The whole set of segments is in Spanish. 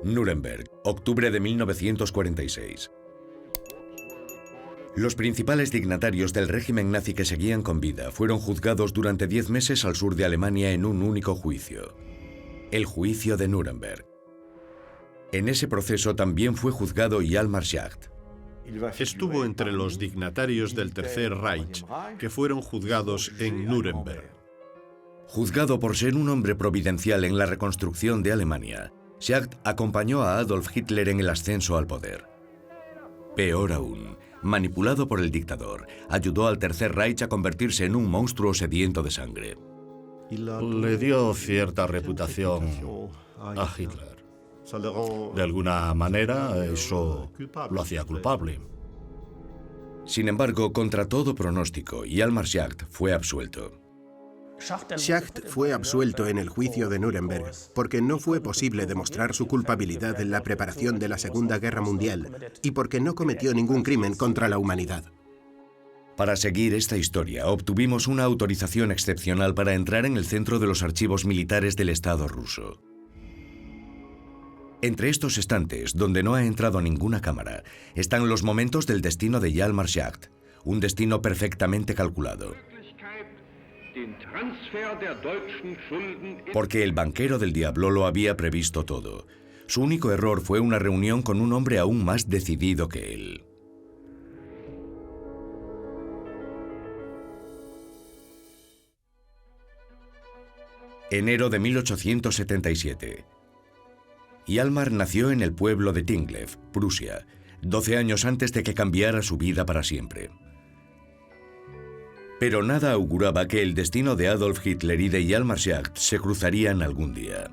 Nuremberg, octubre de 1946. Los principales dignatarios del régimen nazi que seguían con vida fueron juzgados durante 10 meses al sur de Alemania en un único juicio. El juicio de Nuremberg. En ese proceso también fue juzgado Hjalmar Schacht. Estuvo entre los dignatarios del Tercer Reich que fueron juzgados en Nuremberg. Juzgado por ser un hombre providencial en la reconstrucción de Alemania, Schacht acompañó a Adolf Hitler en el ascenso al poder. Peor aún, manipulado por el dictador, ayudó al Tercer Reich a convertirse en un monstruo sediento de sangre. Le dio cierta reputación a Hitler. De alguna manera, eso lo hacía culpable. Sin embargo, contra todo pronóstico, Hjalmar Schacht fue absuelto. Schacht fue absuelto en el juicio de Nuremberg porque no fue posible demostrar su culpabilidad en la preparación de la Segunda Guerra Mundial y porque no cometió ningún crimen contra la humanidad. Para seguir esta historia, obtuvimos una autorización excepcional para entrar en el centro de los archivos militares del Estado ruso. Entre estos estantes, donde no ha entrado ninguna cámara, están los momentos del destino de Hjalmar Schacht, un destino perfectamente calculado. Porque el banquero del diablo lo había previsto todo. Su único error fue una reunión con un hombre aún más decidido que él. Enero de 1877. Hjalmar nació en el pueblo de Tinglev, Prusia, 12 años antes de que cambiara su vida para siempre. Pero nada auguraba que el destino de Adolf Hitler y de Hjalmar Schacht se cruzarían algún día.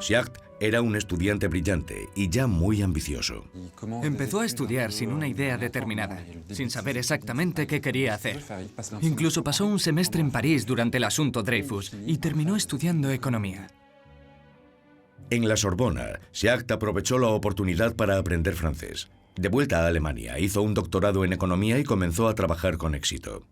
Schacht era un estudiante brillante y ya muy ambicioso. Empezó a estudiar sin una idea determinada, sin saber exactamente qué quería hacer. Incluso pasó un semestre en París durante el asunto Dreyfus y terminó estudiando economía. En la Sorbona, Schacht aprovechó la oportunidad para aprender francés. De vuelta a Alemania, hizo un doctorado en economía y comenzó a trabajar con éxito.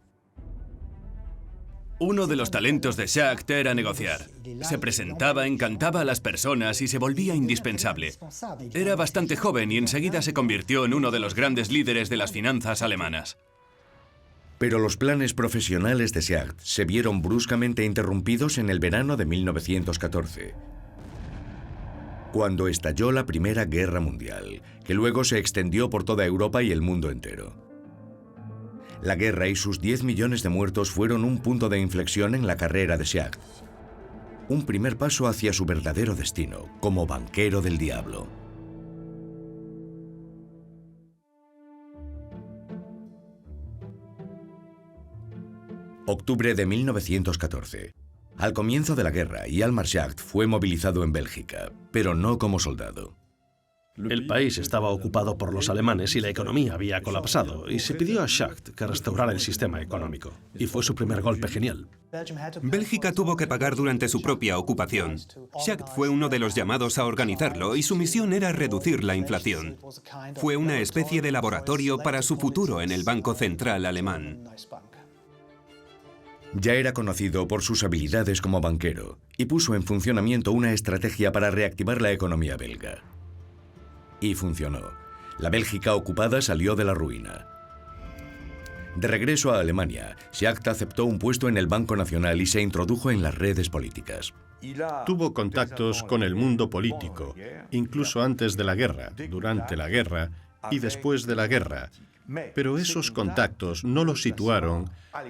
Uno de los talentos de Schacht era negociar. Se presentaba, encantaba a las personas y se volvía indispensable. Era bastante joven y enseguida se convirtió en uno de los grandes líderes de las finanzas alemanas. Pero los planes profesionales de Schacht se vieron bruscamente interrumpidos en el verano de 1914. Cuando estalló la Primera Guerra Mundial, que luego se extendió por toda Europa y el mundo entero. La guerra y sus 10 millones de muertos fueron un punto de inflexión en la carrera de Schacht. Un primer paso hacia su verdadero destino, como banquero del diablo. Octubre de 1914. Al comienzo de la guerra, Hjalmar Schacht fue movilizado en Bélgica, pero no como soldado. El país estaba ocupado por los alemanes y la economía había colapsado, y se pidió a Schacht que restaurara el sistema económico. Y fue su primer golpe genial. Bélgica tuvo que pagar durante su propia ocupación. Schacht fue uno de los llamados a organizarlo y su misión era reducir la inflación. Fue una especie de laboratorio para su futuro en el Banco Central alemán. Ya era conocido por sus habilidades como banquero y puso en funcionamiento una estrategia para reactivar la economía belga. Y funcionó. La Bélgica ocupada salió de la ruina. De regreso a Alemania, Schacht aceptó un puesto en el Banco Nacional y se introdujo en las redes políticas. Tuvo contactos con el mundo político, incluso antes de la guerra, durante la guerra y después de la guerra. Pero esos contactos no lo situaron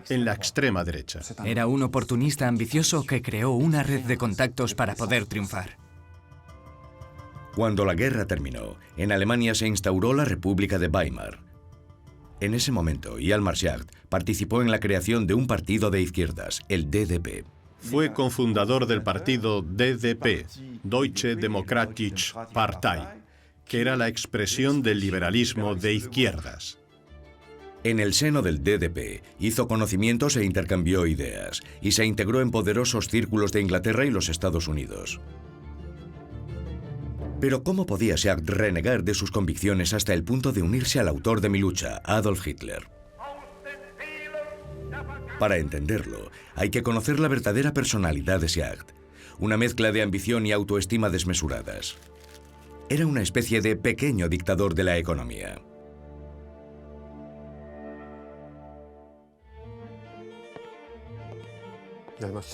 en la extrema derecha. Era un oportunista ambicioso que creó una red de contactos para poder triunfar. Cuando la guerra terminó, en Alemania se instauró la República de Weimar. En ese momento, Hjalmar Schacht participó en la creación de un partido de izquierdas, el DDP. Fue cofundador del partido DDP, Deutsche Demokratische Partei, que era la expresión del liberalismo de izquierdas. En el seno del DDP hizo conocimientos e intercambió ideas, y se integró en poderosos círculos de Inglaterra y los Estados Unidos. Pero ¿cómo podía Schacht renegar de sus convicciones hasta el punto de unirse al autor de mi lucha, Adolf Hitler? Para entenderlo, hay que conocer la verdadera personalidad de Schacht, una mezcla de ambición y autoestima desmesuradas. Era una especie de pequeño dictador de la economía.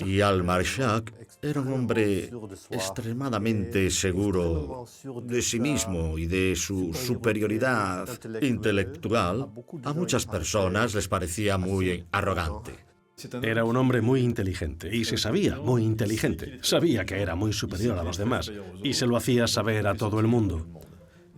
Y Al-Marshaq era un hombre extremadamente seguro de sí mismo y de su superioridad intelectual. A muchas personas les parecía muy arrogante. Era un hombre muy inteligente y se sabía muy inteligente. Sabía que era muy superior a los demás y se lo hacía saber a todo el mundo.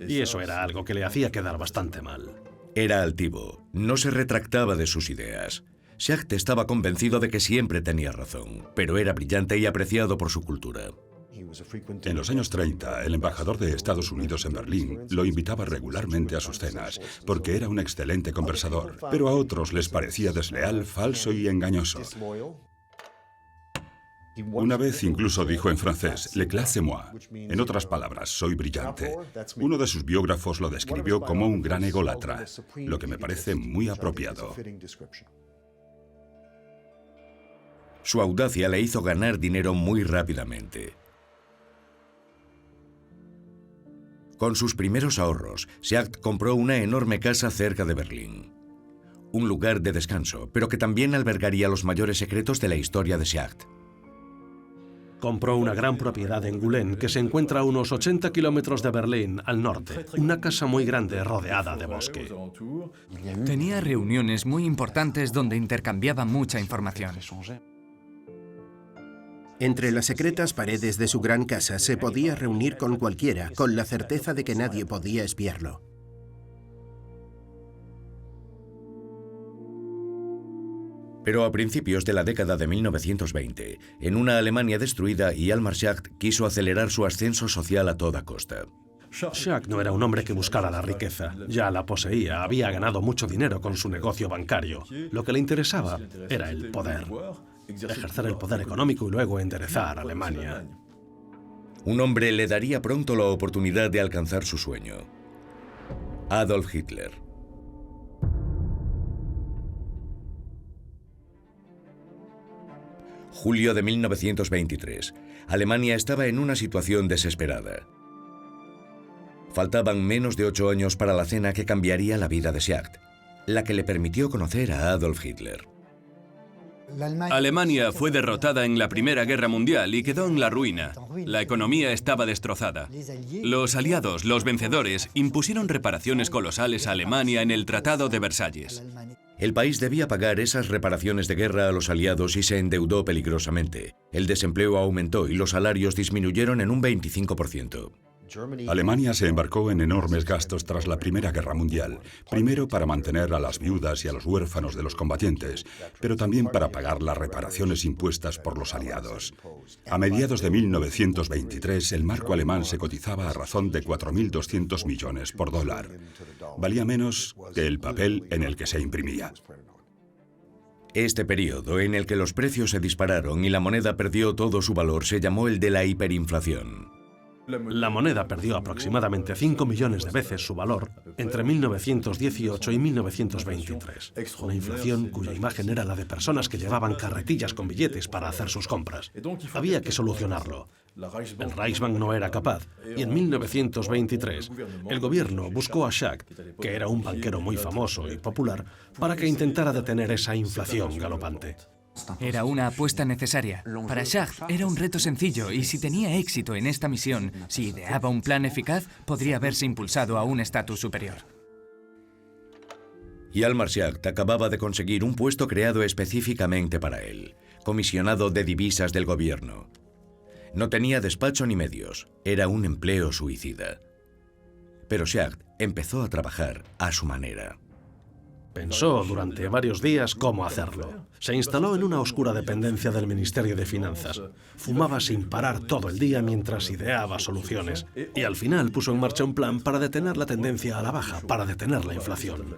Y eso era algo que le hacía quedar bastante mal. Era altivo, no se retractaba de sus ideas. Schacht estaba convencido de que siempre tenía razón, pero era brillante y apreciado por su cultura. En los años 30, el embajador de Estados Unidos en Berlín lo invitaba regularmente a sus cenas, porque era un excelente conversador, pero a otros les parecía desleal, falso y engañoso. Una vez incluso dijo en francés, «Le classe moi», en otras palabras, soy brillante. Uno de sus biógrafos lo describió como un gran ególatra, lo que me parece muy apropiado. Su audacia le hizo ganar dinero muy rápidamente. Con sus primeros ahorros, Schacht compró una enorme casa cerca de Berlín. Un lugar de descanso, pero que también albergaría los mayores secretos de la historia de Schacht. Compró una gran propiedad en Gülen, que se encuentra a unos 80 kilómetros de Berlín, al norte. Una casa muy grande rodeada de bosque. Tenía reuniones muy importantes donde intercambiaba mucha información. Entre las secretas paredes de su gran casa se podía reunir con cualquiera, con la certeza de que nadie podía espiarlo. Pero a principios de la década de 1920, en una Alemania destruida, Al-Marshaq quiso acelerar su ascenso social a toda costa. Schacht no era un hombre que buscara la riqueza. Ya la poseía, había ganado mucho dinero con su negocio bancario. Lo que le interesaba era el poder. Ejercer el poder económico y luego enderezar Alemania. Un hombre le daría pronto la oportunidad de alcanzar su sueño. Adolf Hitler. Julio de 1923. Alemania estaba en una situación desesperada. Faltaban menos de 8 años para la cena que cambiaría la vida de Schacht, la que le permitió conocer a Adolf Hitler. Alemania fue derrotada en la Primera Guerra Mundial y quedó en la ruina. La economía estaba destrozada. Los aliados, los vencedores, impusieron reparaciones colosales a Alemania en el Tratado de Versalles. El país debía pagar esas reparaciones de guerra a los aliados y se endeudó peligrosamente. El desempleo aumentó y los salarios disminuyeron en un 25%. Alemania se embarcó en enormes gastos tras la Primera Guerra Mundial, primero para mantener a las viudas y a los huérfanos de los combatientes, pero también para pagar las reparaciones impuestas por los aliados. A mediados de 1923, el marco alemán se cotizaba a razón de 4.200 millones por dólar. Valía menos que el papel en el que se imprimía. Este periodo en el que los precios se dispararon y la moneda perdió todo su valor se llamó el de la hiperinflación. La moneda perdió aproximadamente 5 millones de veces su valor entre 1918 y 1923. Una inflación cuya imagen era la de personas que llevaban carretillas con billetes para hacer sus compras. Había que solucionarlo. El Reichsbank no era capaz, y en 1923 el gobierno buscó a Schacht, que era un banquero muy famoso y popular, para que intentara detener esa inflación galopante. Era una apuesta necesaria. Para Schacht era un reto sencillo y si tenía éxito en esta misión, si ideaba un plan eficaz, podría haberse impulsado a un estatus superior. Al-Marshaq acababa de conseguir un puesto creado específicamente para él, comisionado de divisas del gobierno. No tenía despacho ni medios, era un empleo suicida. Pero Schacht empezó a trabajar a su manera. Pensó durante varios días cómo hacerlo. Se instaló en una oscura dependencia del Ministerio de Finanzas. Fumaba sin parar todo el día mientras ideaba soluciones. Y al final puso en marcha un plan para detener la tendencia a la baja, para detener la inflación.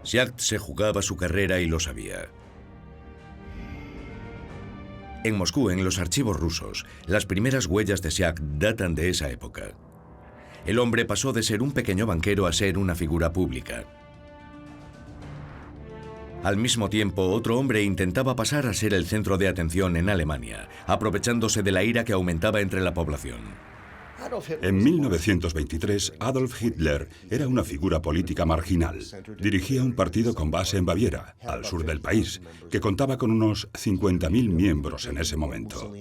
Schacht se jugaba su carrera y lo sabía. En Moscú, en los archivos rusos, las primeras huellas de Schacht datan de esa época. El hombre pasó de ser un pequeño banquero a ser una figura pública. Al mismo tiempo, otro hombre intentaba pasar a ser el centro de atención en Alemania, aprovechándose de la ira que aumentaba entre la población. En 1923, Adolf Hitler era una figura política marginal. Dirigía un partido con base en Baviera, al sur del país, que contaba con unos 50.000 miembros en ese momento.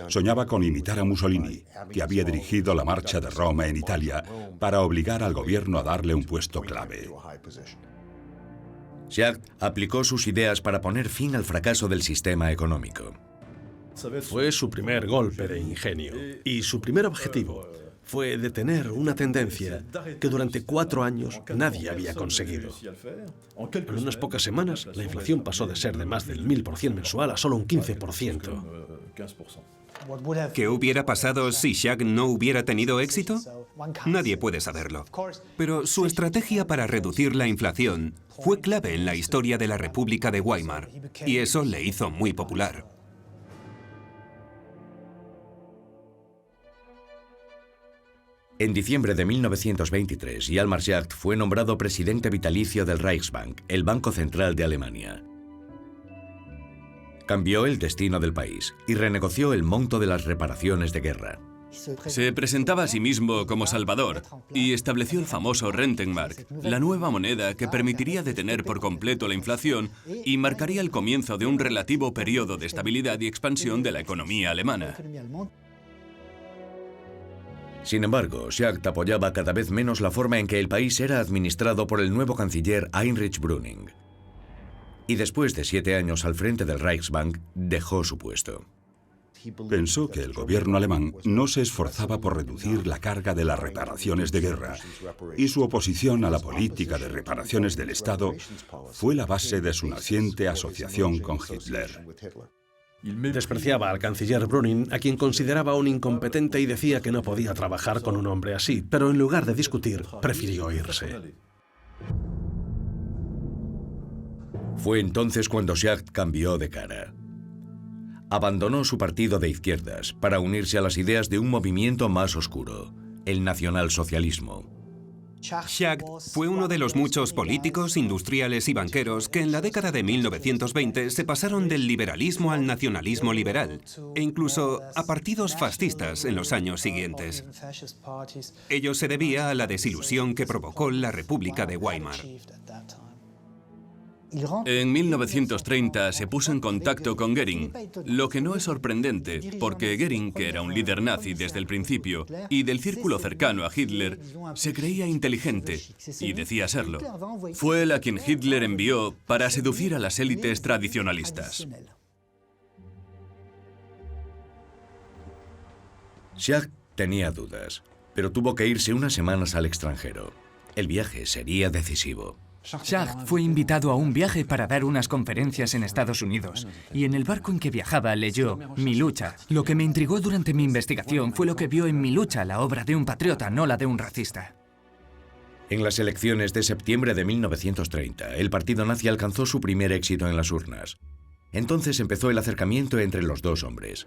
Soñaba con imitar a Mussolini, que había dirigido la Marcha de Roma en Italia, para obligar al gobierno a darle un puesto clave. Schacht aplicó sus ideas para poner fin al fracaso del sistema económico. Fue su primer golpe de ingenio y su primer objetivo fue detener una tendencia que durante 4 años nadie había conseguido. En unas pocas semanas, la inflación pasó de ser de más del 1000% mensual a solo un 15%. ¿Qué hubiera pasado si Schacht no hubiera tenido éxito? Nadie puede saberlo. Pero su estrategia para reducir la inflación fue clave en la historia de la República de Weimar, y eso le hizo muy popular. En diciembre de 1923, Hjalmar Schacht fue nombrado presidente vitalicio del Reichsbank, el Banco Central de Alemania. Cambió el destino del país y renegoció el monto de las reparaciones de guerra. Se presentaba a sí mismo como Salvador y estableció el famoso Rentenmark, la nueva moneda que permitiría detener por completo la inflación y marcaría el comienzo de un relativo periodo de estabilidad y expansión de la economía alemana. Sin embargo, Schacht apoyaba cada vez menos la forma en que el país era administrado por el nuevo canciller Heinrich Brüning. Y después de 7 años al frente del Reichsbank, dejó su puesto. Pensó que el gobierno alemán no se esforzaba por reducir la carga de las reparaciones de guerra, y su oposición a la política de reparaciones del Estado fue la base de su naciente asociación con Hitler. Despreciaba al canciller Brüning, a quien consideraba un incompetente, y decía que no podía trabajar con un hombre así, pero en lugar de discutir, prefirió irse. Fue entonces cuando Schacht cambió de cara. Abandonó su partido de izquierdas para unirse a las ideas de un movimiento más oscuro, el nacionalsocialismo. Schacht fue uno de los muchos políticos, industriales y banqueros que en la década de 1920 se pasaron del liberalismo al nacionalismo liberal e incluso a partidos fascistas en los años siguientes. Ello se debía a la desilusión que provocó la República de Weimar. En 1930 se puso en contacto con Göring, lo que no es sorprendente, porque Göring, que era un líder nazi desde el principio y del círculo cercano a Hitler, se creía inteligente, y decía serlo. Fue él a quien Hitler envió para seducir a las élites tradicionalistas. Schacht tenía dudas, pero tuvo que irse unas semanas al extranjero. El viaje sería decisivo. Schacht fue invitado a un viaje para dar unas conferencias en Estados Unidos, y en el barco en que viajaba leyó Mi lucha. Lo que me intrigó durante mi investigación fue lo que vio en Mi lucha, la obra de un patriota, no la de un racista. En las elecciones de septiembre de 1930, el partido nazi alcanzó su primer éxito en las urnas. Entonces empezó el acercamiento entre los dos hombres.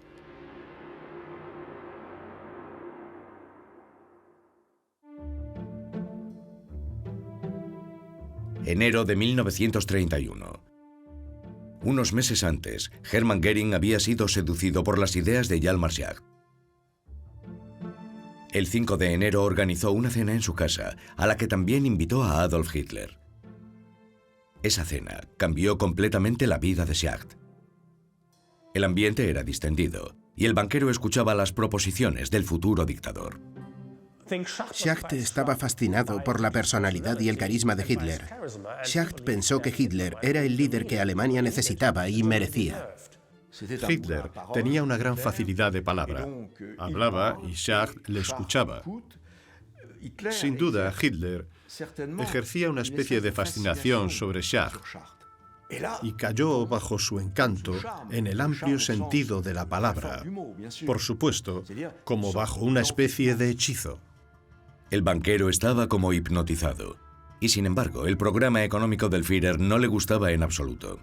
Enero de 1931. Unos meses antes, Hermann Göring había sido seducido por las ideas de Hjalmar Schacht. El 5 de enero organizó una cena en su casa, a la que también invitó a Adolf Hitler. Esa cena cambió completamente la vida de Schacht. El ambiente era distendido, y el banquero escuchaba las proposiciones del futuro dictador. Schacht estaba fascinado por la personalidad y el carisma de Hitler. Schacht pensó que Hitler era el líder que Alemania necesitaba y merecía. Hitler tenía una gran facilidad de palabra. Hablaba y Schacht le escuchaba. Sin duda, Hitler ejercía una especie de fascinación sobre Schacht y cayó bajo su encanto en el amplio sentido de la palabra, por supuesto, como bajo una especie de hechizo. El banquero estaba como hipnotizado, y sin embargo, el programa económico del Führer no le gustaba en absoluto.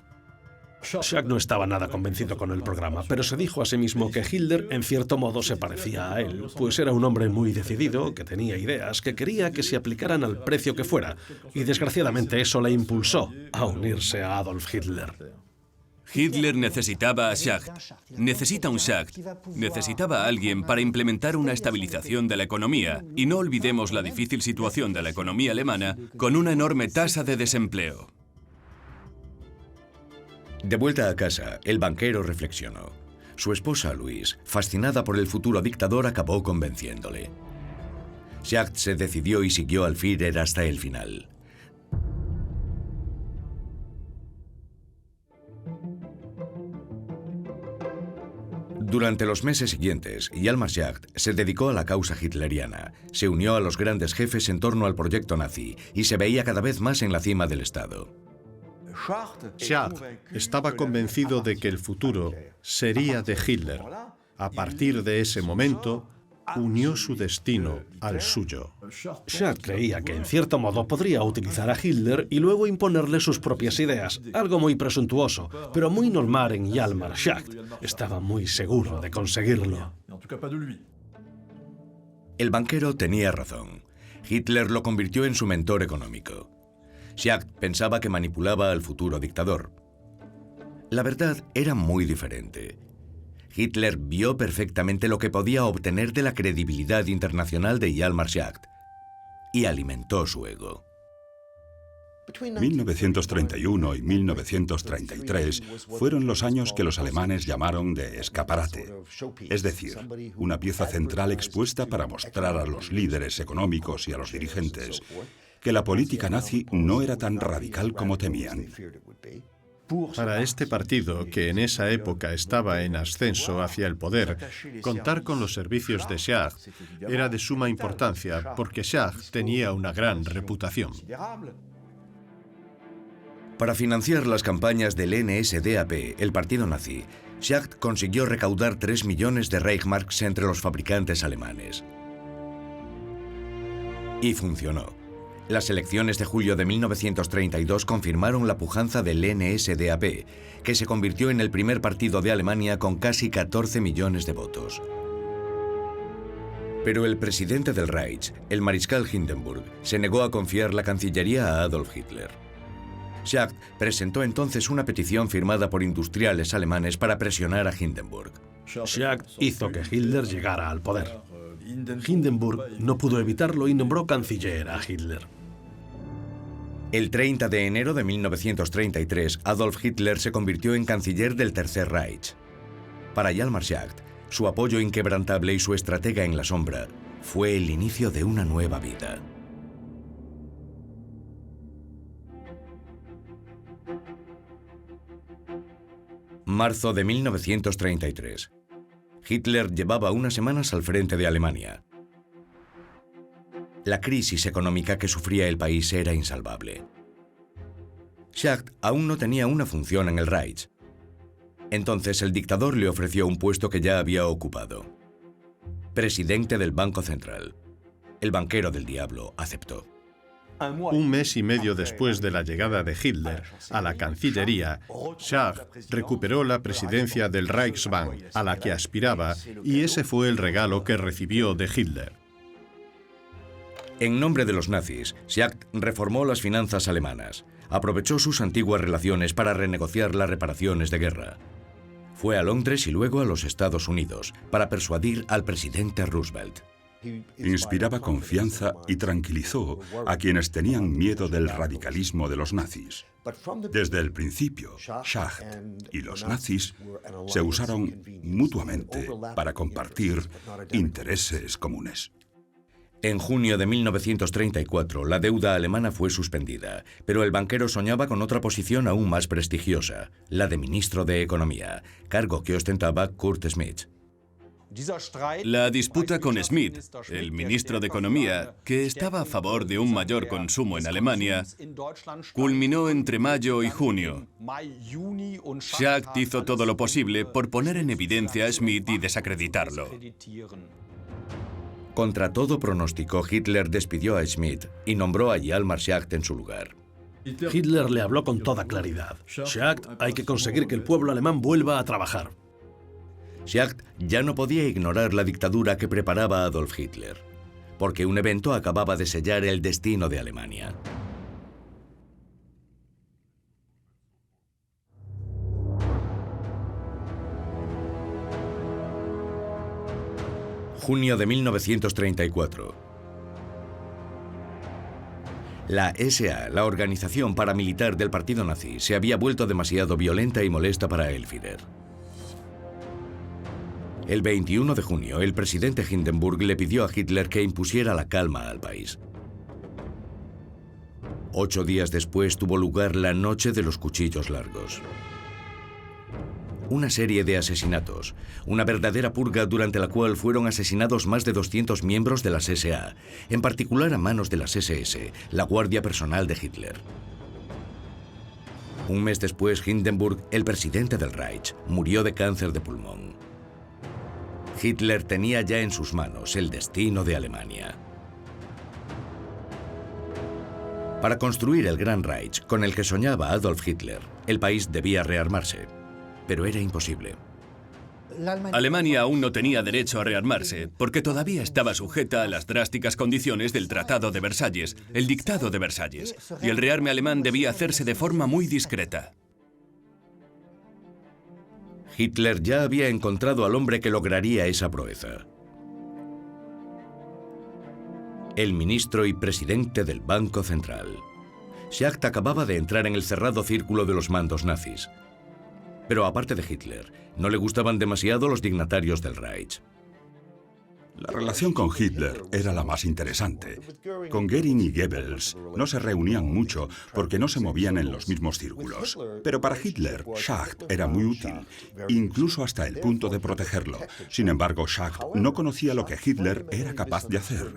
Schacht no estaba nada convencido con el programa, pero se dijo a sí mismo que Hitler en cierto modo se parecía a él, pues era un hombre muy decidido, que tenía ideas, que quería que se aplicaran al precio que fuera, y desgraciadamente eso le impulsó a unirse a Adolf Hitler. Hitler necesitaba a Schacht. Necesita un Schacht. Necesitaba a alguien para implementar una estabilización de la economía. Y no olvidemos la difícil situación de la economía alemana con una enorme tasa de desempleo. De vuelta a casa, el banquero reflexionó. Su esposa, Louise, fascinada por el futuro dictador, acabó convenciéndole. Schacht se decidió y siguió al Führer hasta el final. Durante los meses siguientes, Hjalmar Schacht se dedicó a la causa hitleriana, se unió a los grandes jefes en torno al proyecto nazi y se veía cada vez más en la cima del Estado. Schacht estaba convencido de que el futuro sería de Hitler. A partir de ese momento, unió su destino al suyo. Schacht creía que en cierto modo podría utilizar a Hitler y luego imponerle sus propias ideas, algo muy presuntuoso, pero muy normal en Hjalmar Schacht. Estaba muy seguro de conseguirlo. El banquero tenía razón. Hitler lo convirtió en su mentor económico. Schacht pensaba que manipulaba al futuro dictador. La verdad era muy diferente. Hitler vio perfectamente lo que podía obtener de la credibilidad internacional de Hjalmar Schacht y alimentó su ego. 1931 y 1933 fueron los años que los alemanes llamaron de escaparate, es decir, una pieza central expuesta para mostrar a los líderes económicos y a los dirigentes que la política nazi no era tan radical como temían. Para este partido, que en esa época estaba en ascenso hacia el poder, contar con los servicios de Schacht era de suma importancia porque Schacht tenía una gran reputación. Para financiar las campañas del NSDAP, el partido nazi, Schacht consiguió recaudar 3 millones de Reichsmarks entre los fabricantes alemanes. Y funcionó. Las elecciones de julio de 1932 confirmaron la pujanza del NSDAP, que se convirtió en el primer partido de Alemania con casi 14 millones de votos. Pero el presidente del Reich, el mariscal Hindenburg, se negó a confiar la Cancillería a Adolf Hitler. Schacht presentó entonces una petición firmada por industriales alemanes para presionar a Hindenburg. Schacht hizo que Hitler llegara al poder. Hindenburg no pudo evitarlo y nombró canciller a Hitler. El 30 de enero de 1933, Adolf Hitler se convirtió en canciller del Tercer Reich. Para Hjalmar Schacht, su apoyo inquebrantable y su estratega en la sombra fue el inicio de una nueva vida. Marzo de 1933. Hitler llevaba unas semanas al frente de Alemania. La crisis económica que sufría el país era insalvable. Schacht aún no tenía una función en el Reich. Entonces el dictador le ofreció un puesto que ya había ocupado. Presidente del Banco Central. El banquero del diablo aceptó. Un mes y medio después de la llegada de Hitler a la Cancillería, Schacht recuperó la presidencia del Reichsbank, a la que aspiraba, y ese fue el regalo que recibió de Hitler. En nombre de los nazis, Schacht reformó las finanzas alemanas. Aprovechó sus antiguas relaciones para renegociar las reparaciones de guerra. Fue a Londres y luego a los Estados Unidos para persuadir al presidente Roosevelt. Inspiraba confianza y tranquilizó a quienes tenían miedo del radicalismo de los nazis. Desde el principio, Schacht y los nazis se usaron mutuamente para compartir intereses comunes. En junio de 1934, la deuda alemana fue suspendida, pero el banquero soñaba con otra posición aún más prestigiosa, la de ministro de Economía, cargo que ostentaba Kurt Schmidt. La disputa con Schmidt, el ministro de Economía, que estaba a favor de un mayor consumo en Alemania, culminó entre mayo y junio. Schacht hizo todo lo posible por poner en evidencia a Schmidt y desacreditarlo. Contra todo pronóstico, Hitler despidió a Schmidt y nombró a Hjalmar Schacht en su lugar. Hitler le habló con toda claridad. Schacht, hay que conseguir que el pueblo alemán vuelva a trabajar. Schacht ya no podía ignorar la dictadura que preparaba Adolf Hitler, porque un evento acababa de sellar el destino de Alemania. Junio de 1934. La SA, la organización paramilitar del partido nazi, se había vuelto demasiado violenta y molesta para el Führer. El 21 de junio, el presidente Hindenburg le pidió a Hitler que impusiera la calma al país. 8 días después tuvo lugar la Noche de los Cuchillos Largos. Una serie de asesinatos, una verdadera purga durante la cual fueron asesinados más de 200 miembros de las SA, en particular a manos de las SS, la guardia personal de Hitler. Un mes después, Hindenburg, el presidente del Reich, murió de cáncer de pulmón. Hitler tenía ya en sus manos el destino de Alemania. Para construir el Gran Reich, con el que soñaba Adolf Hitler, el país debía rearmarse. Pero era imposible. Alemania aún no tenía derecho a rearmarse, porque todavía estaba sujeta a las drásticas condiciones del Tratado de Versalles, el Dictado de Versalles, y el rearme alemán debía hacerse de forma muy discreta. Hitler ya había encontrado al hombre que lograría esa proeza. El ministro y presidente del Banco Central. Schacht acababa de entrar en el cerrado círculo de los mandos nazis. Pero aparte de Hitler, no le gustaban demasiado los dignatarios del Reich. La relación con Hitler era la más interesante. Con Göring y Goebbels no se reunían mucho porque no se movían en los mismos círculos. Pero para Hitler, Schacht era muy útil, incluso hasta el punto de protegerlo. Sin embargo, Schacht no conocía lo que Hitler era capaz de hacer.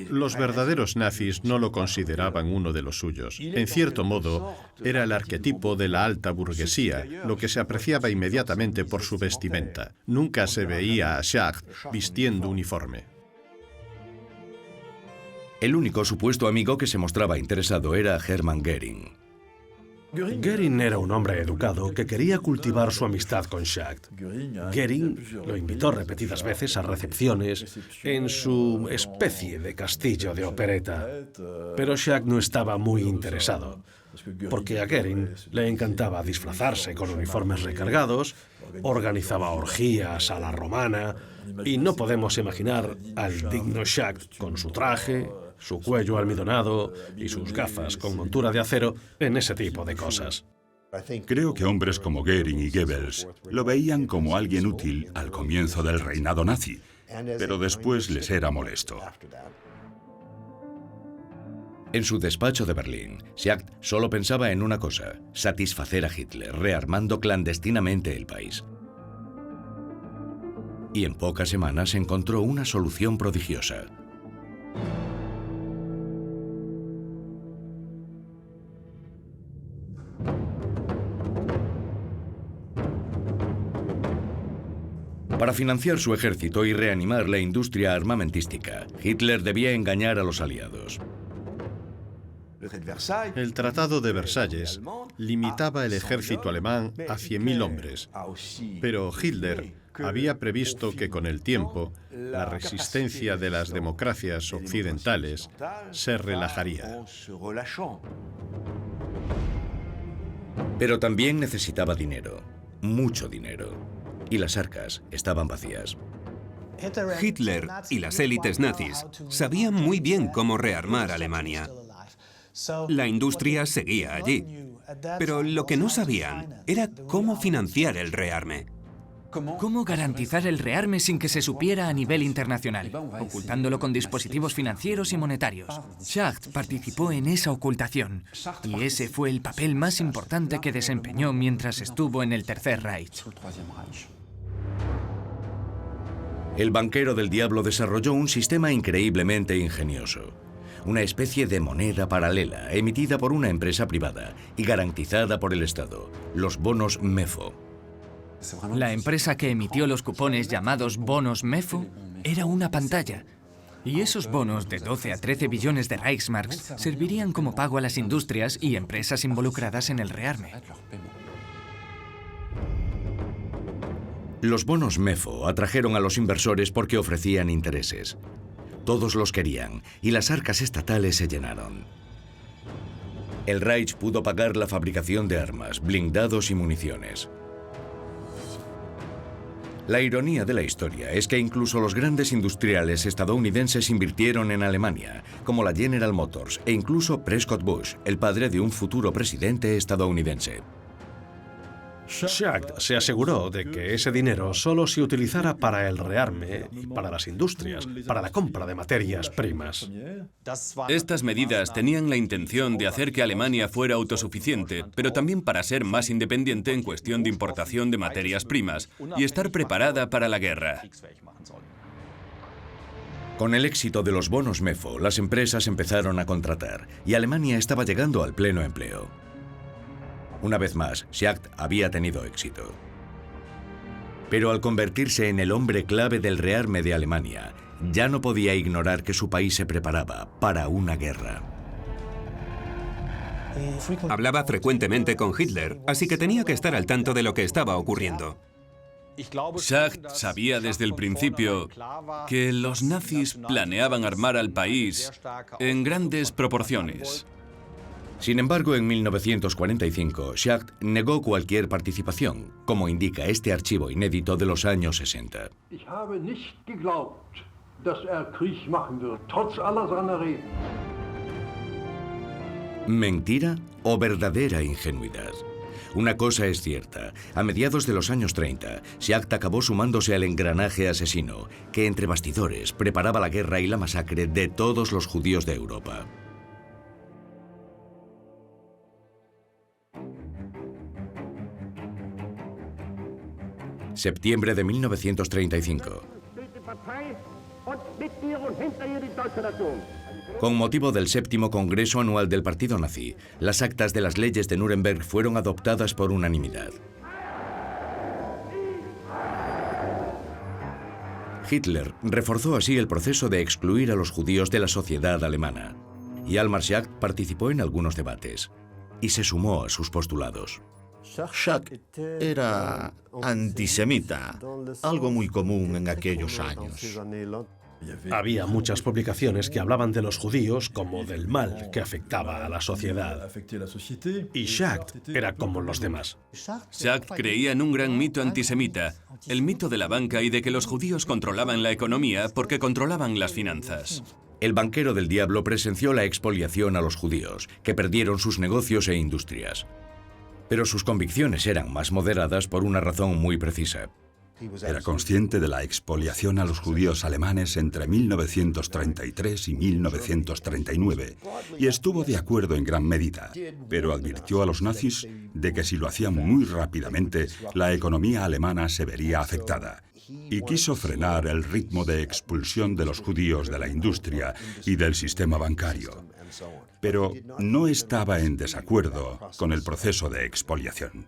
Los verdaderos nazis no lo consideraban uno de los suyos. En cierto modo, era el arquetipo de la alta burguesía, lo que se apreciaba inmediatamente por su vestimenta. Nunca se veía a Schacht vistiendo uniforme. El único supuesto amigo que se mostraba interesado era Hermann Göring. Göring era un hombre educado que quería cultivar su amistad con Schacht. Göring lo invitó repetidas veces a recepciones en su especie de castillo de opereta. Pero Schacht no estaba muy interesado, porque a Göring le encantaba disfrazarse con uniformes recargados, organizaba orgías a la romana, y no podemos imaginar al digno Schacht con su traje, su cuello almidonado y sus gafas con montura de acero en ese tipo de cosas. Creo que hombres como Göring y Goebbels lo veían como alguien útil al comienzo del reinado nazi, pero después les era molesto. En su despacho de Berlín, Schacht solo pensaba en una cosa: satisfacer a Hitler, rearmando clandestinamente el país. Y en pocas semanas encontró una solución prodigiosa. Para financiar su ejército y reanimar la industria armamentística, Hitler debía engañar a los aliados. El Tratado de Versalles limitaba el ejército alemán a 100.000 hombres, pero Hitler había previsto que con el tiempo la resistencia de las democracias occidentales se relajaría. Pero también necesitaba dinero, mucho dinero, y las arcas estaban vacías. Hitler y las élites nazis sabían muy bien cómo rearmar Alemania. La industria seguía allí, pero lo que no sabían era cómo financiar el rearme. ¿Cómo garantizar el rearme sin que se supiera a nivel internacional, ocultándolo con dispositivos financieros y monetarios? Schacht participó en esa ocultación, y ese fue el papel más importante que desempeñó mientras estuvo en el Tercer Reich. El banquero del diablo desarrolló un sistema increíblemente ingenioso. Una especie de moneda paralela emitida por una empresa privada y garantizada por el Estado, los bonos MEFO. La empresa que emitió los cupones llamados bonos MEFO era una pantalla. Y esos bonos de 12 a 13 billones de Reichsmarks servirían como pago a las industrias y empresas involucradas en el rearme. Los bonos MEFO atrajeron a los inversores porque ofrecían intereses. Todos los querían y las arcas estatales se llenaron. El Reich pudo pagar la fabricación de armas, blindados y municiones. La ironía de la historia es que incluso los grandes industriales estadounidenses invirtieron en Alemania, como la General Motors e incluso Prescott Bush, el padre de un futuro presidente estadounidense. Schacht se aseguró de que ese dinero solo se utilizara para el rearme y para las industrias, para la compra de materias primas. Estas medidas tenían la intención de hacer que Alemania fuera autosuficiente, pero también para ser más independiente en cuestión de importación de materias primas y estar preparada para la guerra. Con el éxito de los bonos MEFO, las empresas empezaron a contratar y Alemania estaba llegando al pleno empleo. Una vez más, Schacht había tenido éxito. Pero al convertirse en el hombre clave del rearme de Alemania, ya no podía ignorar que su país se preparaba para una guerra. Hablaba frecuentemente con Hitler, así que tenía que estar al tanto de lo que estaba ocurriendo. Schacht sabía desde el principio que los nazis planeaban armar al país en grandes proporciones. Sin embargo, en 1945, Schacht negó cualquier participación, como indica este archivo inédito de los años 60. ¿Mentira o verdadera ingenuidad? Una cosa es cierta, a mediados de los años 30, Schacht acabó sumándose al engranaje asesino, que entre bastidores preparaba la guerra y la masacre de todos los judíos de Europa. Septiembre de 1935. Con motivo del 7º Congreso Anual del Partido Nazi, las actas de las leyes de Nuremberg fueron adoptadas por unanimidad. Hitler reforzó así el proceso de excluir a los judíos de la sociedad alemana, y Hjalmar Schacht participó en algunos debates y se sumó a sus postulados. Schacht era antisemita, algo muy común en aquellos años. Había muchas publicaciones que hablaban de los judíos como del mal que afectaba a la sociedad. Y Schacht era como los demás. Schacht creía en un gran mito antisemita, el mito de la banca y de que los judíos controlaban la economía porque controlaban las finanzas. El banquero del diablo presenció la expoliación a los judíos, que perdieron sus negocios e industrias. Pero sus convicciones eran más moderadas por una razón muy precisa. Era consciente de la expoliación a los judíos alemanes entre 1933 y 1939 y estuvo de acuerdo en gran medida, pero advirtió a los nazis de que si lo hacían muy rápidamente, la economía alemana se vería afectada y quiso frenar el ritmo de expulsión de los judíos de la industria y del sistema bancario. Pero no estaba en desacuerdo con el proceso de expoliación.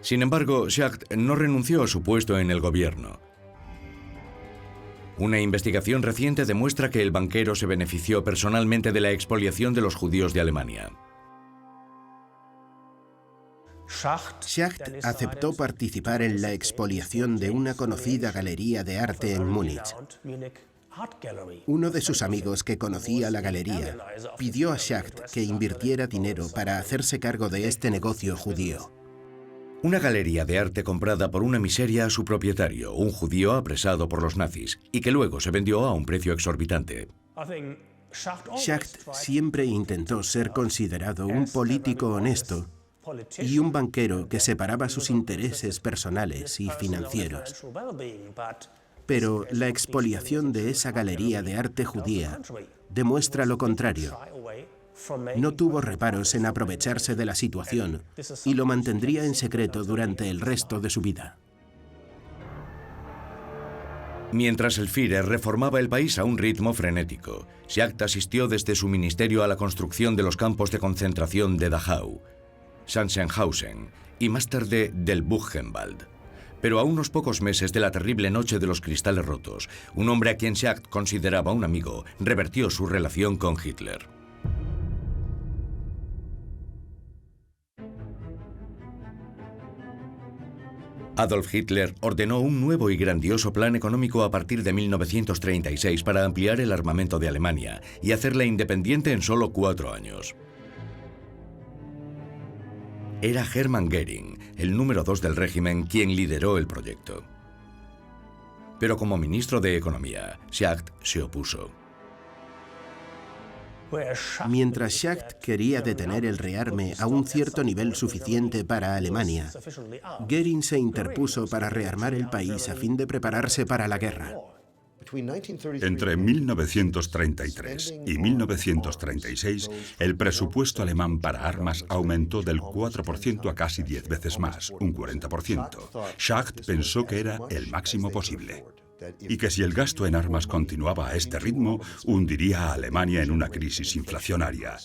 Sin embargo, Schacht no renunció a su puesto en el gobierno. Una investigación reciente demuestra que el banquero se benefició personalmente de la expoliación de los judíos de Alemania. Schacht aceptó participar en la expoliación de una conocida galería de arte en Múnich. Uno de sus amigos que conocía la galería pidió a Schacht que invirtiera dinero para hacerse cargo de este negocio judío. Una galería de arte comprada por una miseria a su propietario, un judío apresado por los nazis, y que luego se vendió a un precio exorbitante. Schacht siempre intentó ser considerado un político honesto y un banquero que separaba sus intereses personales y financieros. Pero la expoliación de esa galería de arte judía demuestra lo contrario. No tuvo reparos en aprovecharse de la situación y lo mantendría en secreto durante el resto de su vida. Mientras el Führer reformaba el país a un ritmo frenético, Schacht asistió desde su ministerio a la construcción de los campos de concentración de Dachau, Sachsenhausen y más tarde del Buchenwald. Pero a unos pocos meses de la terrible noche de los cristales rotos, un hombre a quien Schacht consideraba un amigo revertió su relación con Hitler. Adolf Hitler ordenó un nuevo y grandioso plan económico a partir de 1936 para ampliar el armamento de Alemania y hacerla independiente en solo 4 años. Era Hermann Göring, el número 2 del régimen, quien lideró el proyecto. Pero como ministro de Economía, Schacht se opuso. Mientras Schacht quería detener el rearme a un cierto nivel suficiente para Alemania, Göring se interpuso para rearmar el país a fin de prepararse para la guerra. Entre 1933 y 1936, el presupuesto alemán para armas aumentó del 4% a casi 10 veces más, un 40%. Schacht pensó que era el máximo posible y que si el gasto en armas continuaba a este ritmo, hundiría a Alemania en una crisis inflacionaria.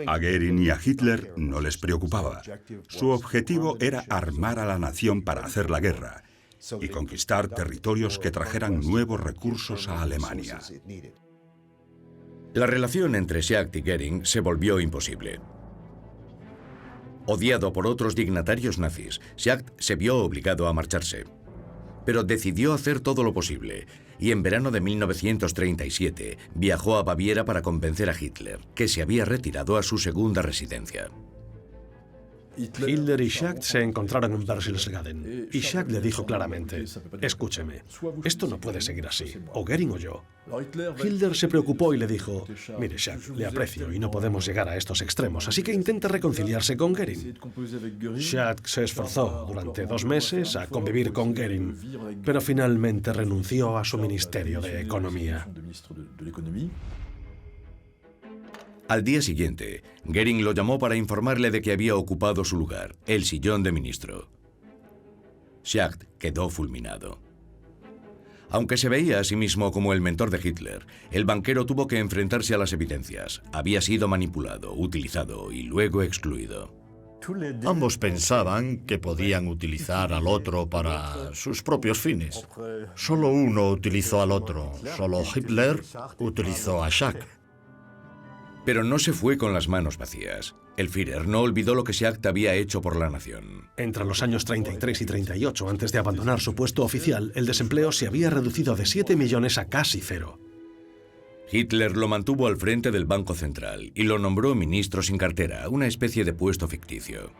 A Göring y a Hitler no les preocupaba. Su objetivo era armar a la nación para hacer la guerra y conquistar territorios que trajeran nuevos recursos a Alemania. La relación entre Schacht y Göring se volvió imposible. Odiado por otros dignatarios nazis, Schacht se vio obligado a marcharse. Pero decidió hacer todo lo posible, y en verano de 1937 viajó a Baviera para convencer a Hitler, que se había retirado a su segunda residencia. Hitler y Schacht se encontraron en Berchtesgaden y Schacht le dijo claramente: escúcheme, esto no puede seguir así, o Göring o yo. Hitler se preocupó y le dijo: mire, Schacht, le aprecio y no podemos llegar a estos extremos, así que intenta reconciliarse con Göring. Schacht se esforzó durante 2 meses a convivir con Göring, pero finalmente renunció a su Ministerio de Economía. Al día siguiente, Göring lo llamó para informarle de que había ocupado su lugar, el sillón de ministro. Schacht quedó fulminado. Aunque se veía a sí mismo como el mentor de Hitler, el banquero tuvo que enfrentarse a las evidencias. Había sido manipulado, utilizado y luego excluido. Ambos pensaban que podían utilizar al otro para sus propios fines. Solo uno utilizó al otro, solo Hitler utilizó a Schacht. Pero no se fue con las manos vacías. El Führer no olvidó lo que Schacht había hecho por la nación. Entre los años 33 y 38, antes de abandonar su puesto oficial, el desempleo se había reducido de 7 millones a casi 0. Hitler lo mantuvo al frente del Banco Central y lo nombró ministro sin cartera, una especie de puesto ficticio.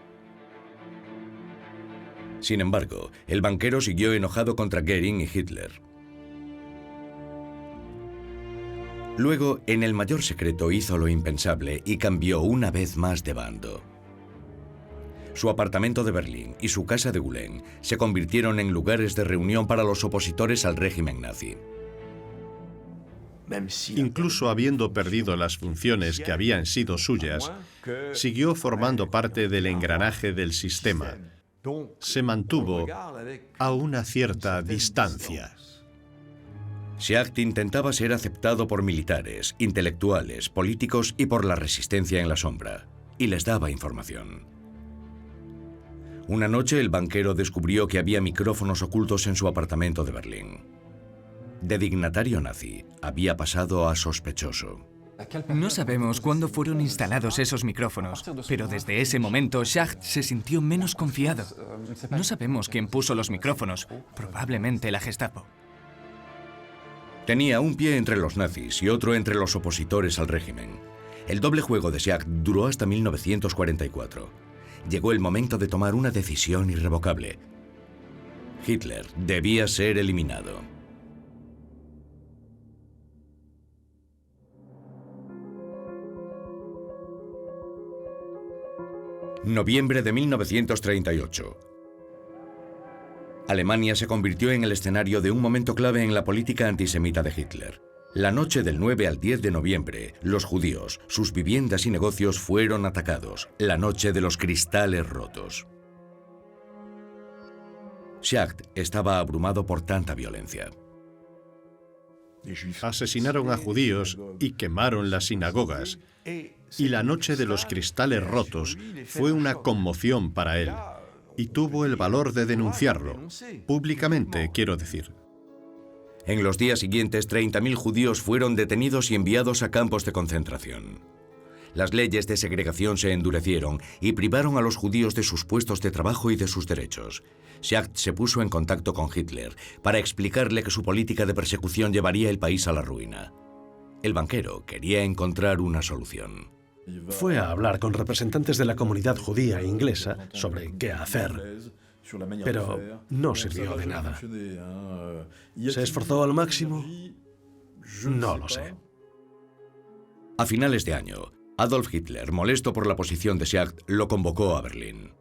Sin embargo, el banquero siguió enojado contra Göring y Hitler. Luego, en el mayor secreto, hizo lo impensable y cambió una vez más de bando. Su apartamento de Berlín y su casa de Gülen se convirtieron en lugares de reunión para los opositores al régimen nazi. Incluso habiendo perdido las funciones que habían sido suyas, siguió formando parte del engranaje del sistema. Se mantuvo a una cierta distancia. Schacht intentaba ser aceptado por militares, intelectuales, políticos y por la resistencia en la sombra, y les daba información. Una noche el banquero descubrió que había micrófonos ocultos en su apartamento de Berlín. De dignatario nazi, había pasado a sospechoso. No sabemos cuándo fueron instalados esos micrófonos, pero desde ese momento Schacht se sintió menos confiado. No sabemos quién puso los micrófonos, probablemente la Gestapo. Tenía un pie entre los nazis y otro entre los opositores al régimen. El doble juego de Schacht duró hasta 1944. Llegó el momento de tomar una decisión irrevocable. Hitler debía ser eliminado. Noviembre de 1938. Alemania se convirtió en el escenario de un momento clave en la política antisemita de Hitler. La noche del 9 al 10 de noviembre, los judíos, sus viviendas y negocios fueron atacados. La noche de los cristales rotos. Schacht estaba abrumado por tanta violencia. Asesinaron a judíos y quemaron las sinagogas. Y la noche de los cristales rotos fue una conmoción para él. y tuvo el valor de denunciarlo, públicamente, quiero decir. En los días siguientes, 30.000 judíos fueron detenidos y enviados a campos de concentración. Las leyes de segregación se endurecieron y privaron a los judíos de sus puestos de trabajo y de sus derechos. Schacht se puso en contacto con Hitler para explicarle que su política de persecución llevaría el país a la ruina. El banquero quería encontrar una solución. Fue a hablar con representantes de la comunidad judía e inglesa sobre qué hacer, pero no sirvió de nada. ¿Se esforzó al máximo? No lo sé. A finales de año, Adolf Hitler, molesto por la posición de Schacht, lo convocó a Berlín.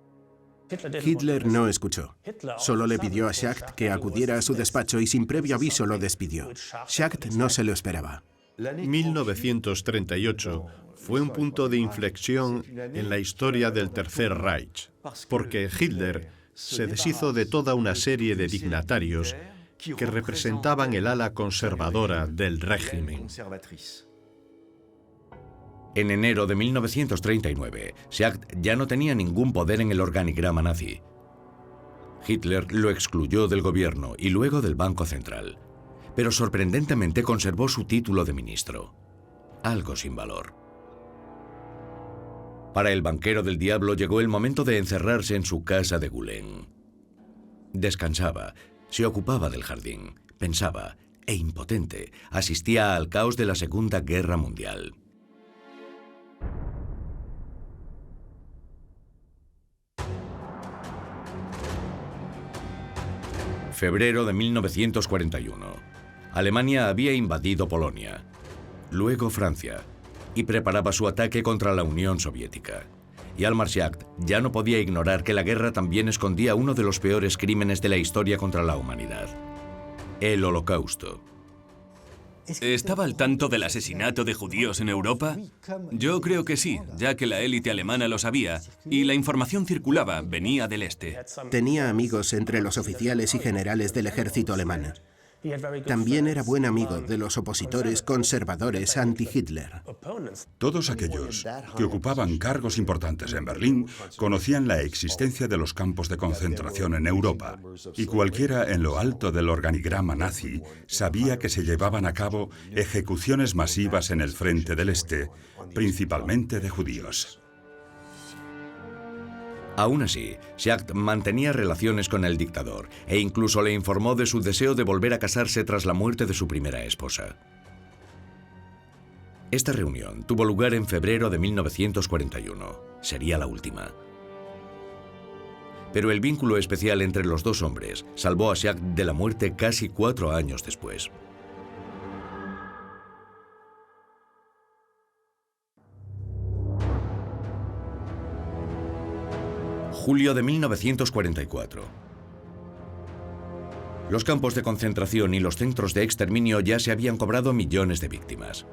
Hitler no escuchó. Solo le pidió a Schacht que acudiera a su despacho y sin previo aviso lo despidió. Schacht no se lo esperaba. 1938 fue un punto de inflexión en la historia del Tercer Reich, porque Hitler se deshizo de toda una serie de dignatarios que representaban el ala conservadora del régimen. En enero de 1939, Schacht ya no tenía ningún poder en el organigrama nazi. Hitler lo excluyó del gobierno y luego del Banco Central, pero sorprendentemente conservó su título de ministro, algo sin valor. Para el banquero del diablo llegó el momento de encerrarse en su casa de Gülen. Descansaba, se ocupaba del jardín, pensaba e, impotente, asistía al caos de la Segunda Guerra Mundial. Febrero de 1941. Alemania había invadido Polonia, luego Francia, y preparaba su ataque contra la Unión Soviética. Y Hjalmar Schacht ya no podía ignorar que la guerra también escondía uno de los peores crímenes de la historia contra la humanidad: el Holocausto. ¿Estaba al tanto del asesinato de judíos en Europa? Yo creo que sí, ya que la élite alemana lo sabía y la información circulaba, venía del este. Tenía amigos entre los oficiales y generales del ejército alemán. También era buen amigo de los opositores conservadores anti-Hitler. Todos aquellos que ocupaban cargos importantes en Berlín conocían la existencia de los campos de concentración en Europa, y cualquiera en lo alto del organigrama nazi sabía que se llevaban a cabo ejecuciones masivas en el frente del Este, principalmente de judíos. Aún así, Schacht mantenía relaciones con el dictador e incluso le informó de su deseo de volver a casarse tras la muerte de su primera esposa. Esta reunión tuvo lugar en febrero de 1941. Sería la última. Pero el vínculo especial entre los dos hombres salvó a Schacht de la muerte casi 4 años después. Julio de 1944. Los campos de concentración y los centros de exterminio ya se habían cobrado millones de víctimas.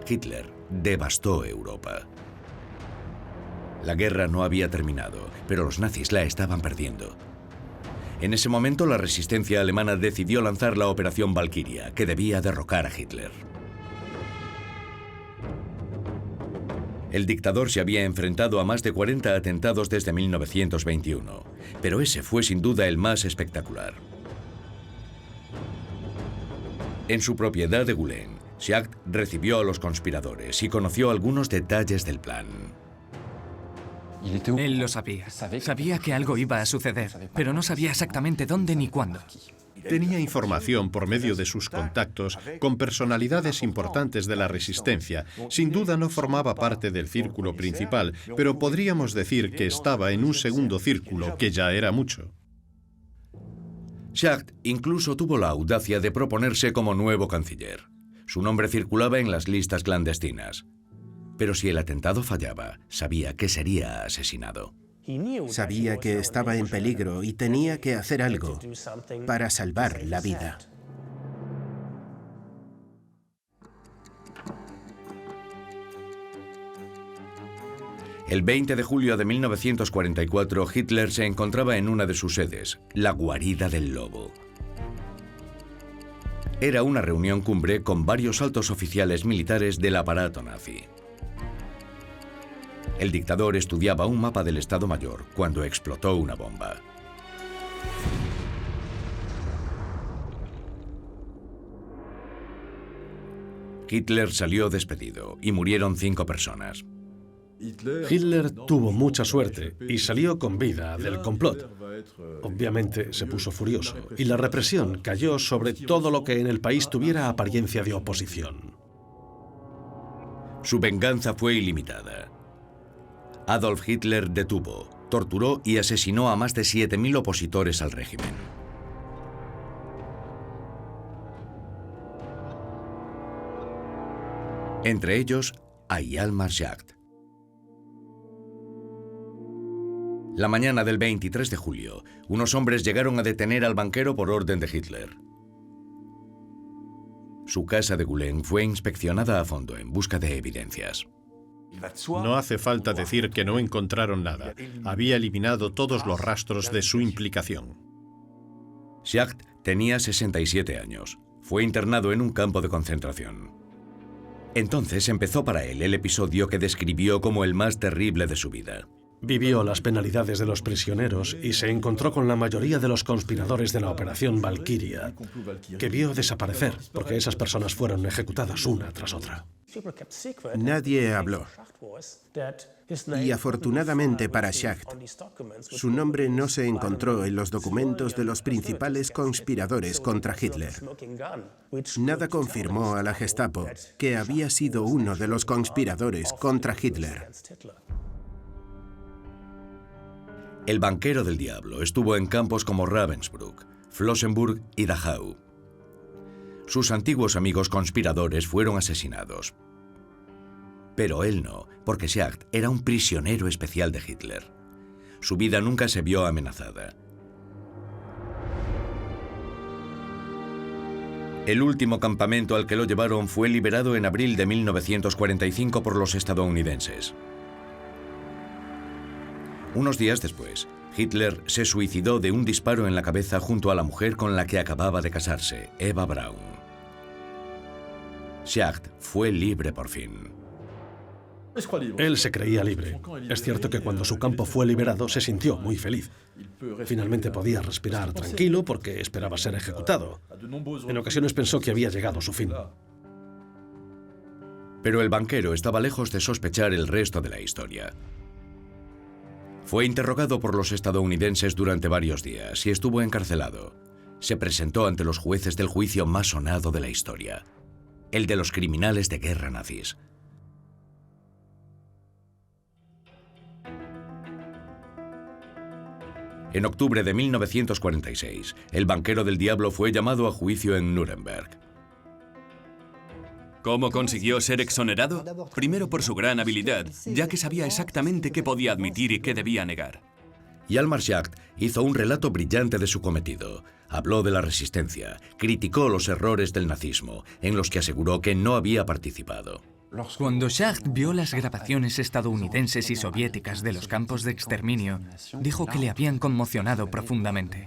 Hitler devastó Europa. La guerra no había terminado, pero los nazis la estaban perdiendo. En ese momento, la resistencia alemana decidió lanzar la Operación Valquiria, que debía derrocar a Hitler. El dictador se había enfrentado a más de 40 atentados desde 1921, pero ese fue sin duda el más espectacular. En su propiedad de Gülen, Schacht recibió a los conspiradores y conoció algunos detalles del plan. Él lo sabía. Sabía que algo iba a suceder, pero no sabía exactamente dónde ni cuándo. Tenía información por medio de sus contactos con personalidades importantes de la resistencia. Sin duda no formaba parte del círculo principal, pero podríamos decir que estaba en un segundo círculo, que ya era mucho. Schacht incluso tuvo la audacia de proponerse como nuevo canciller. Su nombre circulaba en las listas clandestinas. Pero si el atentado fallaba, sabía que sería asesinado. Sabía que estaba en peligro y tenía que hacer algo para salvar la vida. El 20 de julio de 1944, Hitler se encontraba en una de sus sedes, la Guarida del Lobo. Era una reunión cumbre con varios altos oficiales militares del aparato nazi. El dictador estudiaba un mapa del Estado Mayor cuando explotó una bomba. Hitler salió despedido y murieron 5 personas. Hitler tuvo mucha suerte y salió con vida del complot. Obviamente se puso furioso y la represión cayó sobre todo lo que en el país tuviera apariencia de oposición. Su venganza fue ilimitada. Adolf Hitler detuvo, torturó y asesinó a más de 7.000 opositores al régimen. Entre ellos, a Hjalmar Schacht. La mañana del 23 de julio, unos hombres llegaron a detener al banquero por orden de Hitler. Su casa de Gülen fue inspeccionada a fondo en busca de evidencias. No hace falta decir que no encontraron nada. Había eliminado todos los rastros de su implicación. Schacht tenía 67 años. Fue internado en un campo de concentración. Entonces empezó para él el episodio que describió como el más terrible de su vida. Vivió las penalidades de los prisioneros y se encontró con la mayoría de los conspiradores de la Operación Valkyria, que vio desaparecer porque esas personas fueron ejecutadas una tras otra. Nadie habló. Y afortunadamente para Schacht, su nombre no se encontró en los documentos de los principales conspiradores contra Hitler. Nada confirmó a la Gestapo que había sido uno de los conspiradores contra Hitler. El banquero del diablo estuvo en campos como Ravensbrück, Flossenbürg y Dachau. Sus antiguos amigos conspiradores fueron asesinados. Pero él no, porque Schacht era un prisionero especial de Hitler. Su vida nunca se vio amenazada. El último campamento al que lo llevaron fue liberado en abril de 1945 por los estadounidenses. Unos días después, Hitler se suicidó de un disparo en la cabeza junto a la mujer con la que acababa de casarse, Eva Braun. Schacht fue libre por fin. Él se creía libre. Es cierto que cuando su campo fue liberado se sintió muy feliz. Finalmente podía respirar tranquilo porque esperaba ser ejecutado. En ocasiones pensó que había llegado su fin. Pero el banquero estaba lejos de sospechar el resto de la historia. Fue interrogado por los estadounidenses durante varios días y estuvo encarcelado. Se presentó ante los jueces del juicio más sonado de la historia, el de los criminales de guerra nazis. En octubre de 1946, el banquero del diablo fue llamado a juicio en Nuremberg. ¿Cómo consiguió ser exonerado? Primero por su gran habilidad, ya que sabía exactamente qué podía admitir y qué debía negar. Hjalmar Schacht hizo un relato brillante de su cometido. Habló de la resistencia, criticó los errores del nazismo, en los que aseguró que no había participado. Cuando Schacht vio las grabaciones estadounidenses y soviéticas de los campos de exterminio, dijo que le habían conmocionado profundamente.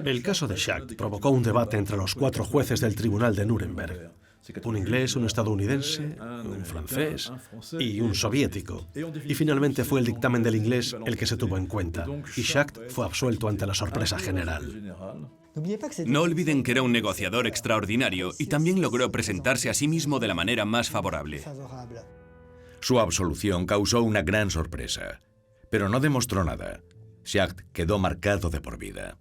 El caso de Schacht provocó un debate entre los 4 jueces del tribunal de Nuremberg. Un inglés, un estadounidense, un francés y un soviético. Y finalmente fue el dictamen del inglés el que se tuvo en cuenta, y Schacht fue absuelto ante la sorpresa general. No olviden que era un negociador extraordinario y también logró presentarse a sí mismo de la manera más favorable. Su absolución causó una gran sorpresa, pero no demostró nada. Schacht quedó marcado de por vida.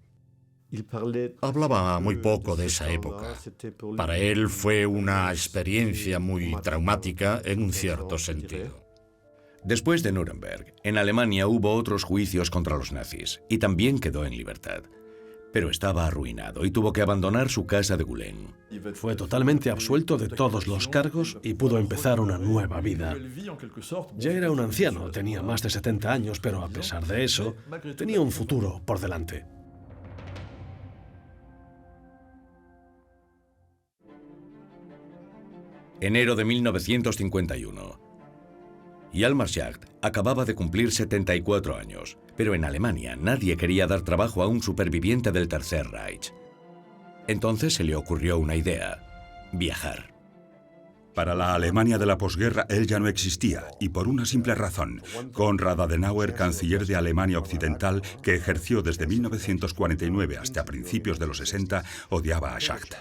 Hablaba muy poco de esa época. Para él fue una experiencia muy traumática en un cierto sentido. Después de Nuremberg, en Alemania hubo otros juicios contra los nazis y también quedó en libertad. Pero estaba arruinado y tuvo que abandonar su casa de Gülen. Fue totalmente absuelto de todos los cargos y pudo empezar una nueva vida. Ya era un anciano, tenía más de 70 años, pero a pesar de eso, tenía un futuro por delante. Enero de 1951. Hjalmar Schacht acababa de cumplir 74 años, pero en Alemania nadie quería dar trabajo a un superviviente del Tercer Reich. Entonces se le ocurrió una idea: viajar. Para la Alemania de la posguerra, él ya no existía, y por una simple razón. Konrad Adenauer, canciller de Alemania Occidental, que ejerció desde 1949 hasta principios de los 60, odiaba a Schacht.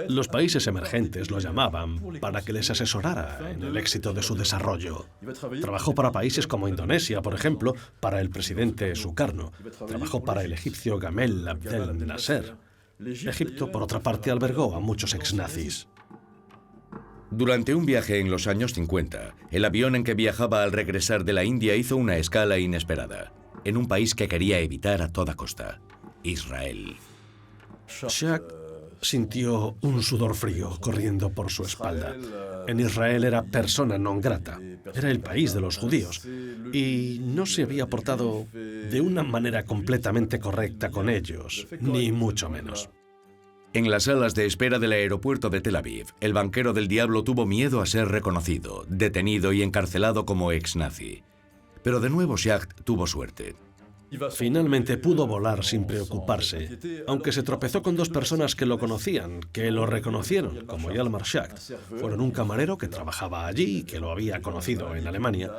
Los países emergentes lo llamaban para que les asesorara en el éxito de su desarrollo. Trabajó para países como Indonesia, por ejemplo, para el presidente Sukarno. Trabajó para el egipcio Gamal Abdel Nasser. Egipto, por otra parte, albergó a muchos exnazis. Durante un viaje en los años 50, el avión en que viajaba al regresar de la India hizo una escala inesperada, en un país que quería evitar a toda costa: Israel. Schacht sintió un sudor frío corriendo por su espalda. En Israel era persona non grata, era el país de los judíos, y no se había portado de una manera completamente correcta con ellos, ni mucho menos. En las salas de espera del aeropuerto de Tel Aviv, el banquero del diablo tuvo miedo a ser reconocido, detenido y encarcelado como ex-nazi. Pero de nuevo Schacht tuvo suerte. Finalmente pudo volar sin preocuparse, aunque se tropezó con dos personas que lo conocían, que lo reconocieron como Hjalmar Schacht. Fueron un camarero que trabajaba allí, que lo había conocido en Alemania,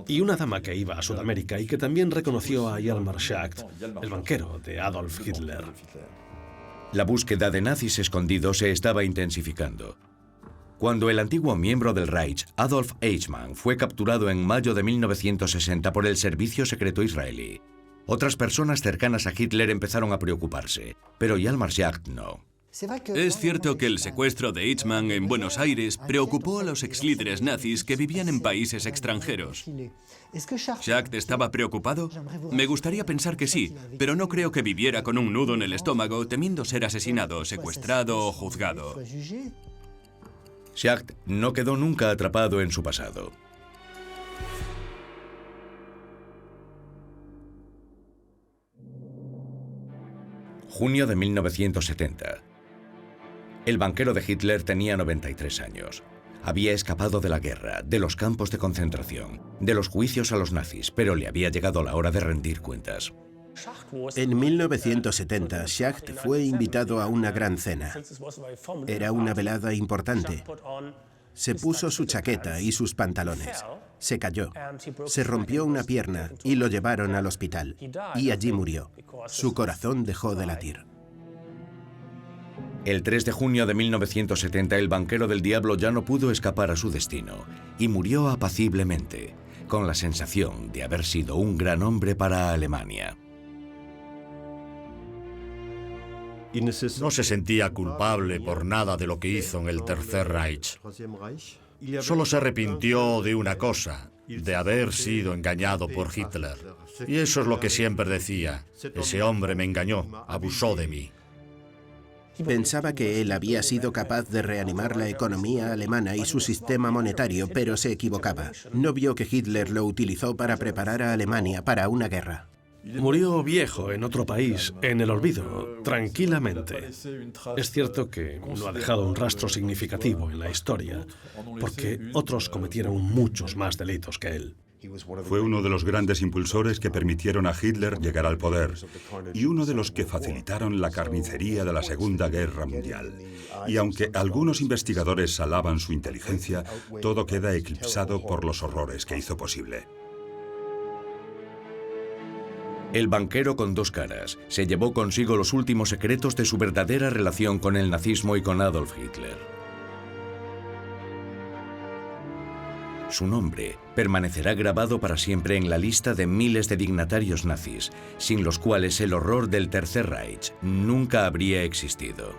y una dama que iba a Sudamérica y que también reconoció a Hjalmar Schacht, el banquero de Adolf Hitler. La búsqueda de nazis escondidos se estaba intensificando. Cuando el antiguo miembro del Reich, Adolf Eichmann, fue capturado en mayo de 1960 por el servicio secreto israelí, otras personas cercanas a Hitler empezaron a preocuparse, pero Hjalmar Schacht no. Es cierto que el secuestro de Eichmann en Buenos Aires preocupó a los exlíderes nazis que vivían en países extranjeros. ¿Schacht estaba preocupado? Me gustaría pensar que sí, pero no creo que viviera con un nudo en el estómago temiendo ser asesinado, secuestrado o juzgado. Schacht no quedó nunca atrapado en su pasado. Junio de 1970. El banquero de Hitler tenía 93 años. Había escapado de la guerra, de los campos de concentración, de los juicios a los nazis, pero le había llegado la hora de rendir cuentas. En 1970, Schacht fue invitado a una gran cena. Era una velada importante. Se puso su chaqueta y sus pantalones. Se cayó. Se rompió una pierna y lo llevaron al hospital. Y allí murió. Su corazón dejó de latir. El 3 de junio de 1970, el banquero del diablo ya no pudo escapar a su destino y murió apaciblemente, con la sensación de haber sido un gran hombre para Alemania. No se sentía culpable por nada de lo que hizo en el Tercer Reich. Solo se arrepintió de una cosa, de haber sido engañado por Hitler. Y eso es lo que siempre decía: ese hombre me engañó, abusó de mí. Pensaba que él había sido capaz de reanimar la economía alemana y su sistema monetario, pero se equivocaba. No vio que Hitler lo utilizó para preparar a Alemania para una guerra. Murió viejo en otro país, en el olvido, tranquilamente. Es cierto que no ha dejado un rastro significativo en la historia, porque otros cometieron muchos más delitos que él. Fue uno de los grandes impulsores que permitieron a Hitler llegar al poder y uno de los que facilitaron la carnicería de la Segunda Guerra Mundial. Y aunque algunos investigadores alaban su inteligencia, todo queda eclipsado por los horrores que hizo posible. El banquero con dos caras se llevó consigo los últimos secretos de su verdadera relación con el nazismo y con Adolf Hitler. Su nombre permanecerá grabado para siempre en la lista de miles de dignatarios nazis, sin los cuales el horror del Tercer Reich nunca habría existido.